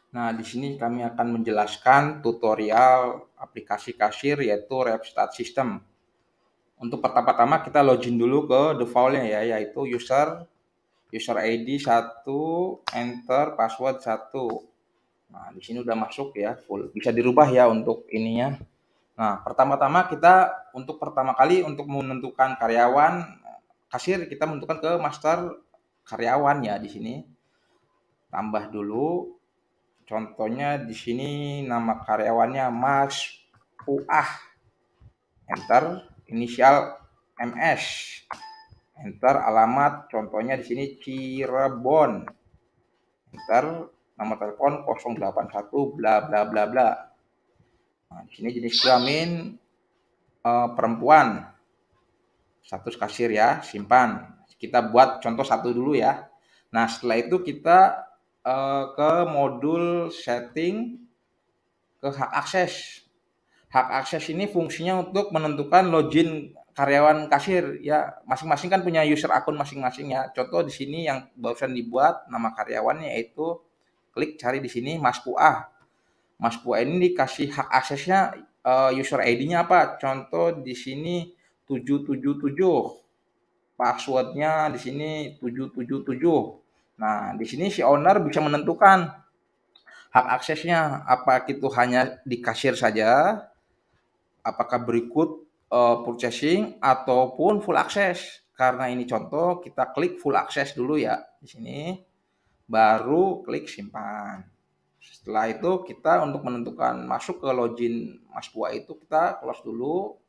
Nah, di sini kami akan menjelaskan tutorial aplikasi kasir yaitu Repstat System. Untuk pertama-tama kita login dulu ke default-nya ya, yaitu user ID 1, enter password 1. Nah, di sini udah masuk ya, full. Bisa dirubah ya untuk ininya. Nah, pertama-tama kita untuk pertama kali untuk menentukan karyawan kasir kita menentukan ke master karyawan ya di sini. Tambah dulu. Contohnya di sini nama karyawannya Mas Puah. Enter inisial MS. Enter alamat contohnya di sini Cirebon. Enter nomor telepon 081 bla bla bla bla. Nah, di sini jenis kelamin perempuan. Status kasir ya, simpan. Kita buat contoh satu dulu ya. Nah, setelah itu kita ke modul setting ke hak akses. Hak akses ini fungsinya untuk menentukan login karyawan kasir ya. Masing-masing kan punya user akun masing-masing ya. Contoh di sini yang barusan dibuat nama karyawannya yaitu klik cari di sini Mas Puah. Mas Puah ini dikasih hak aksesnya user ID-nya apa? Contoh di sini 777. Passwordnya di sini 777. Nah, di sini si owner bisa menentukan hak aksesnya apa itu hanya di kasir saja, apakah berikut purchasing ataupun full access. Karena ini contoh, kita klik full access dulu ya di sini, baru klik simpan. Setelah itu kita untuk menentukan masuk ke login Mas Pua itu kita close dulu,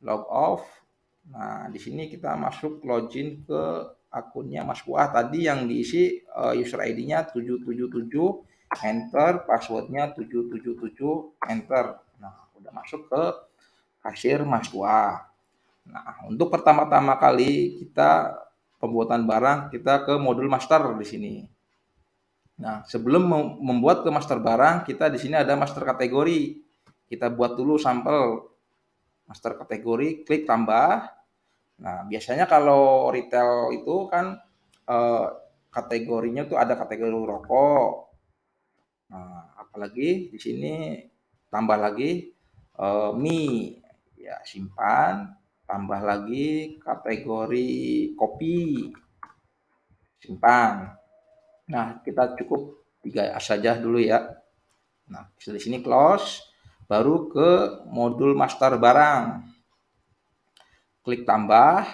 log off. Nah, di sini kita masuk login ke akunnya Mas Pua tadi yang diisi user ID-nya 777, enter, passwordnya 777, enter. Nah, udah masuk ke kasir Mas Pua. Nah, untuk pertama-tama kali kita pembuatan barang kita ke modul master di sini. Nah, sebelum membuat ke master barang, kita di sini ada master kategori. Kita buat dulu sampel master kategori, klik tambah. Nah, biasanya kalau retail itu kan eh, kategorinya tuh ada kategori rokok. Nah, apalagi di sini tambah lagi mie, ya simpan, tambah lagi kategori kopi, simpan. Nah, kita cukup 3 saja dulu ya. Nah, di sini close, baru ke modul master barang. Klik tambah.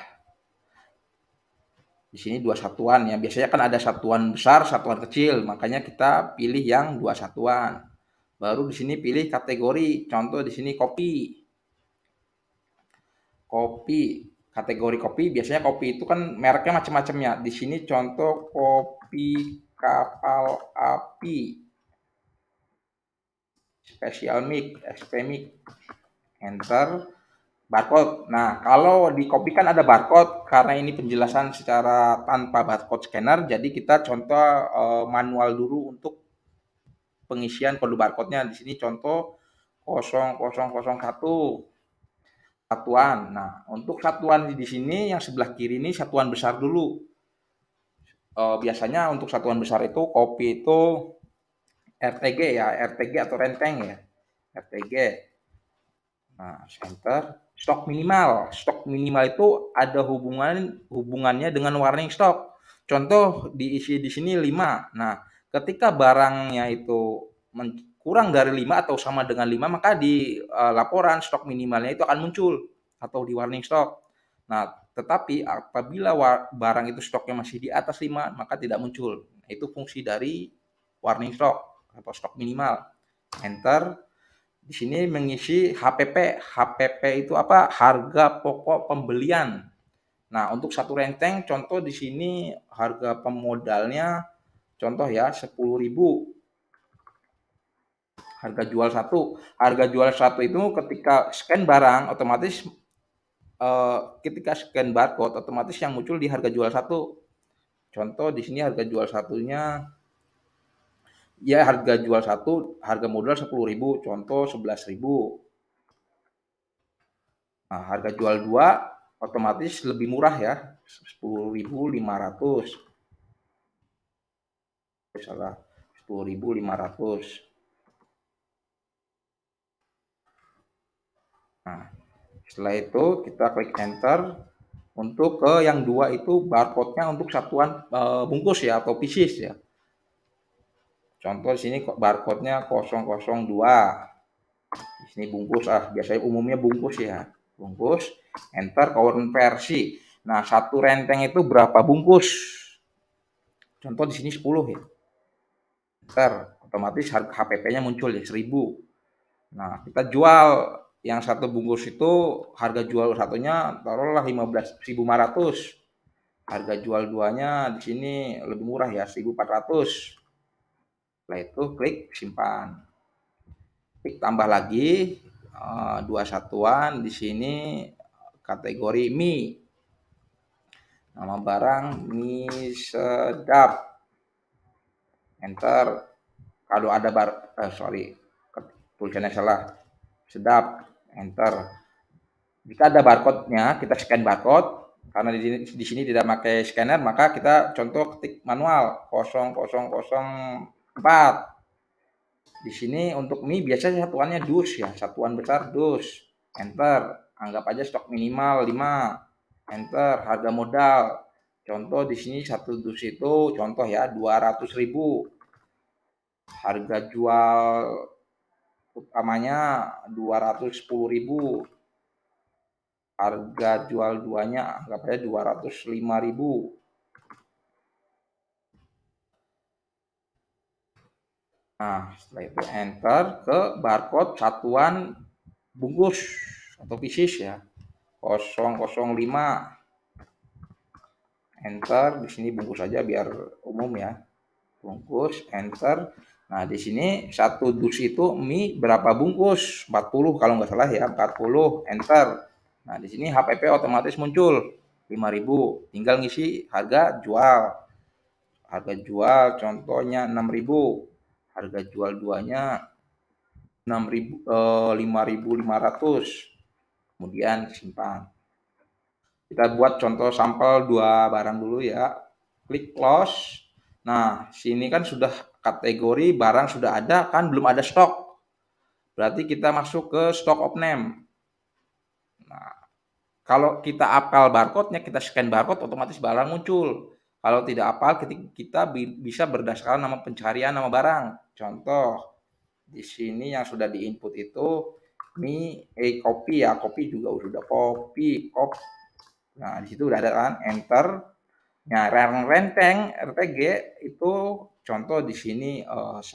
Di sini 2 satuan ya. Biasanya kan ada satuan besar, satuan kecil, makanya kita pilih yang 2 satuan. Baru di sini pilih kategori. Contoh di sini kopi. Kopi, kategori kopi biasanya kopi itu kan mereknya macam-macam ya. Di sini contoh kopi kapal api, special mix, SP mix, enter, barcode. Nah, kalau di kopi kan ada barcode karena ini penjelasan secara tanpa barcode scanner, jadi kita contoh manual dulu untuk pengisian kode barcode-nya. Di sini contoh 0001 satuan. Nah, untuk satuan di sini yang sebelah kiri ini satuan besar dulu. Biasanya untuk satuan besar itu kopi itu RTG ya, RTG atau renteng ya, RTG. Nah, center stok minimal. Stok minimal itu ada hubungannya dengan warning stok. Contoh diisi di sini 5. Nah, ketika barangnya itu kurang dari 5 atau sama dengan 5, maka di laporan stok minimalnya itu akan muncul atau di warning stok. Nah, tetapi apabila barang itu stoknya masih di atas 5, maka tidak muncul. Itu fungsi dari warning stok atau stok minimal. Enter. Di sini mengisi HPP. HPP itu apa? Harga pokok pembelian. Nah, untuk satu renteng contoh di sini harga pemodalnya contoh ya 10.000. Harga jual satu. Harga jual satu itu ketika scan barang otomatis ketika scan barcode otomatis yang muncul di harga jual satu. Contoh di sini harga jual satunya ya harga jual satu, harga modal 10.000, contoh 11.000. Nah, harga jual 2 otomatis lebih murah ya, 10.500. Salah. 10.500. Nah, setelah itu kita klik enter. Untuk ke yang dua itu barcode-nya untuk satuan bungkus ya atau pieces ya. Contoh di sini barcode-nya 002. Di sini bungkus, biasanya umumnya bungkus ya. Bungkus, enter konversi. Nah, satu renteng itu berapa bungkus? Contoh di sini 10 ya. Enter, otomatis harga HPP-nya muncul ya 1000. Nah, kita jual yang satu bungkus itu harga jual satunya taruhlah 15.500. Harga jual duanya di sini lebih murah ya 1.400. Setelah itu klik simpan. Klik tambah lagi dua satuan di sini kategori mie. Nama barang mie sedap. Enter. Kalau ada tulisannya salah. Sedap. Enter. Jika ada barcode-nya, kita scan barcode. Karena di sini tidak pakai scanner, maka kita contoh ketik manual 0004. Di sini untuk mie biasanya satuannya dus ya, satuan besar dus. Enter. Anggap aja stok minimal 5. Enter. Harga modal. Contoh di sini satu dus itu contoh ya 200.000. Harga jual utamanya 210.000. Harga jual duanya anggap aja 205.000. Nah, setelah itu enter ke barcode satuan bungkus atau pieces ya. 005. Enter, di sini bungkus saja biar umum ya. Bungkus, enter. Nah, di sini satu dus itu mie berapa bungkus? 40 kalau nggak salah ya, 40. Enter. Nah, di sini HPP otomatis muncul 5.000. Tinggal ngisi harga jual. Harga jual contohnya 6.000. Harga jual duanya 5.500. Kemudian simpan. Kita buat contoh sampel 2 barang dulu ya. Klik close. Nah, sini kan sudah kategori barang sudah ada kan, belum ada stok. Berarti kita masuk ke stock of name. Nah, kalau kita apal barcode-nya, kita scan barcode, otomatis barang muncul. Kalau tidak apal, kita bisa berdasarkan nama pencarian nama barang. Contoh, di sini yang sudah diinput itu kopi ya, kopi juga udah kopi. Nah, di situ udah ada kan, enter. Nah, renteng RTG itu contoh di sini 10.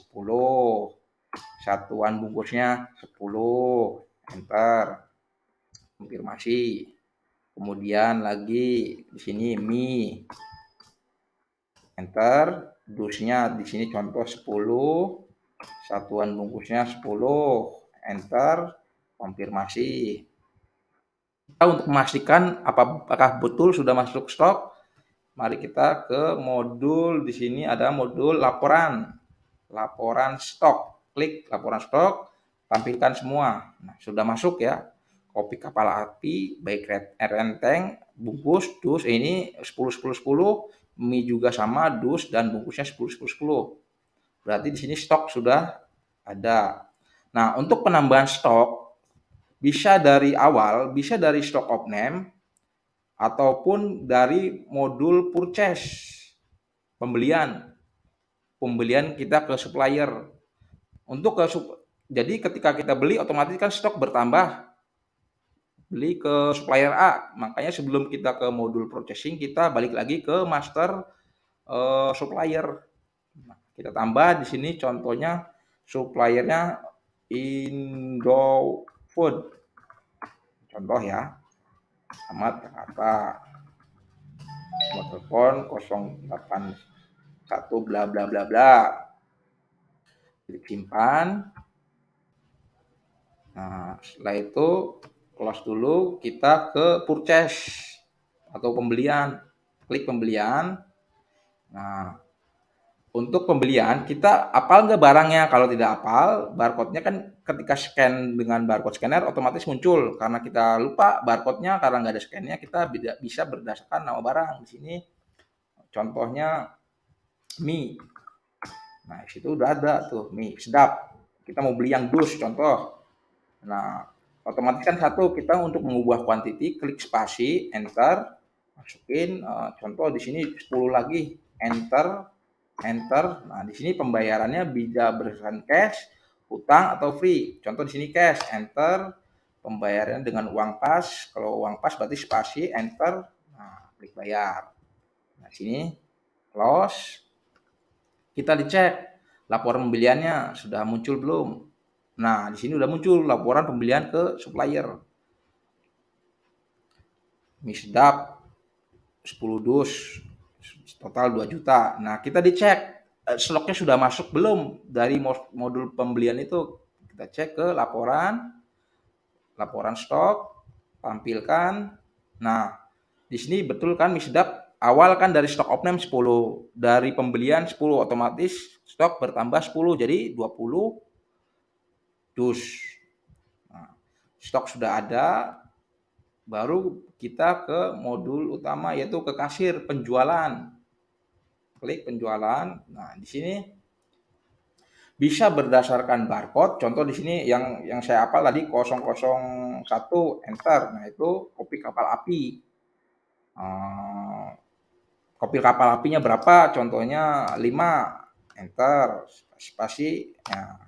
Satuan bungkusnya 10. Enter. Konfirmasi. Kemudian lagi di sini mie. Enter. Dusnya di sini contoh 10. Satuan bungkusnya 10. Enter. Konfirmasi. Kita untuk memastikan apakah betul sudah masuk stok, mari kita ke modul. Di sini ada modul laporan. Laporan stok. Klik laporan stok, tampilkan semua. Nah, sudah masuk ya. Kopi kapal api, baik renteng, bungkus, dus ini 10-10-10, mie juga sama, dus dan bungkusnya 10-10-10. Berarti di sini stok sudah ada. Nah, untuk penambahan stok bisa dari awal, bisa dari stock of name ataupun dari modul purchase, pembelian kita ke supplier. Jadi ketika kita beli otomatis kan stok bertambah. Beli ke supplier A, makanya sebelum kita ke modul purchasing kita balik lagi ke master supplier. Nah, kita tambah di sini contohnya suppliernya Indofood. Contoh ya. Ahmad Jakarta. Nomor telepon 081 bla bla bla bla. Klik simpan. Nah, setelah itu close dulu, kita ke purchase atau pembelian. Klik pembelian. Nah, untuk pembelian kita apal nggak barangnya? Kalau tidak apal, barcode-nya kan ketika scan dengan barcode scanner otomatis muncul. Karena kita lupa barcode-nya, karena nggak ada scan-nya, kita bisa berdasarkan nama barang. Di sini contohnya mie. Nah, di situ udah ada tuh mie sedap. Kita mau beli yang dus contoh. Nah, otomatis kan satu kita untuk mengubah quantity klik spasi, enter, masukin contoh di sini 10 lagi, enter, enter. Nah, di sini pembayarannya bisa berdasarkan cash, hutang atau free. Contoh di sini cash, enter, pembayarannya dengan uang pas. Kalau uang pas berarti spasi, enter, nah, klik bayar. Nah, sini close, kita dicek laporan pembeliannya sudah muncul belum. Nah, di sini udah muncul laporan pembelian ke supplier. Mie sedap 10 dus, total 2 juta. Nah, kita dicek stoknya sudah masuk belum dari modul pembelian itu. Kita cek ke laporan stok, tampilkan. Nah, di sini betul kan mie sedap awal kan dari stok opening 10, dari pembelian 10, otomatis stok bertambah 10 jadi 20 dus. Nah, stok sudah ada, baru kita ke modul utama yaitu ke kasir penjualan. Klik penjualan. Nah, di sini bisa berdasarkan barcode. Contoh di sini yang saya hafal tadi 001 enter. Nah, itu kopi kapal api. Kopi kapal apinya berapa? Contohnya 5 enter spasi. Nah,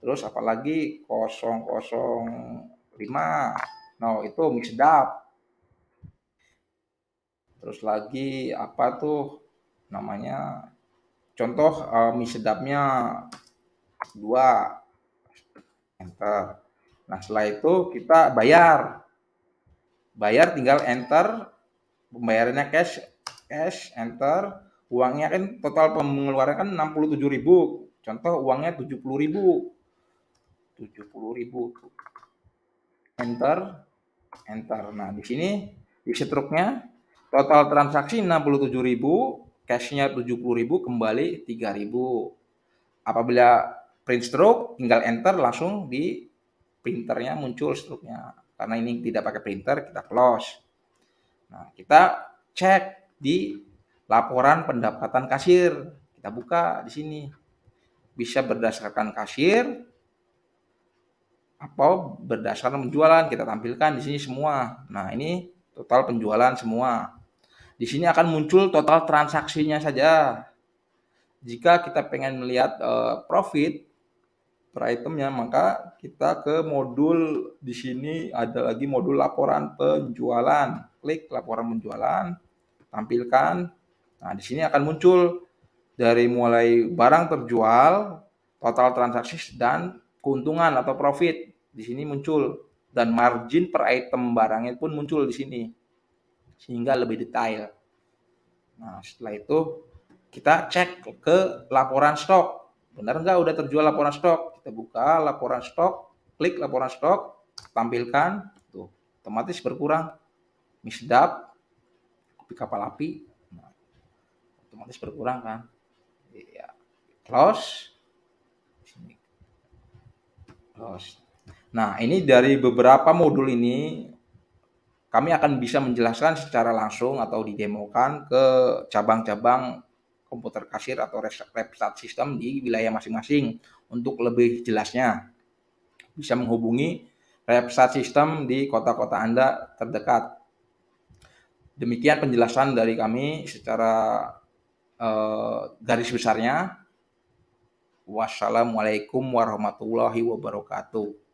terus apalagi 005. Nah, itu mie sedap. Terus lagi apa tuh namanya? Contoh mie sedapnya 2 enter. Nah, setelah itu kita bayar. Bayar tinggal enter, pembayarannya cash, enter. Uangnya kan total pengeluaran kan 67.000. Contoh uangnya 70.000. 70.000. Enter, enter. Nah, di sini di struknya total transaksi 67.000, cashnya 70.000, kembali 3.000. Apabila print stroke, tinggal enter langsung di printernya muncul struknya. Karena ini tidak pakai printer, kita close. Nah, kita cek di laporan pendapatan kasir. Kita buka di sini. Bisa berdasarkan kasir atau berdasarkan penjualan, kita tampilkan di sini semua. Nah, ini total penjualan semua. Di sini akan muncul total transaksinya saja. Jika kita pengen melihat profit per itemnya, maka kita ke modul di sini ada lagi modul laporan penjualan. Klik laporan penjualan, tampilkan. Nah, di sini akan muncul dari mulai barang terjual, total transaksi dan keuntungan atau profit. Di sini muncul dan margin per item barangnya pun muncul di sini. Sehingga lebih detail. Nah, setelah itu kita cek ke laporan stok. Benar nggak udah terjual laporan stok? Kita buka laporan stok, klik laporan stok, tampilkan, tuh otomatis berkurang. Mie sedap, kopi kapal api, nah, otomatis berkurang kan? Ya. Close, close. Nah, ini dari beberapa modul ini kami akan bisa menjelaskan secara langsung atau didemokan ke cabang-cabang komputer kasir atau repstat sistem di wilayah masing-masing. Untuk lebih jelasnya, bisa menghubungi repstat sistem di kota-kota Anda terdekat. Demikian penjelasan dari kami secara garis besarnya. Wassalamualaikum warahmatullahi wabarakatuh.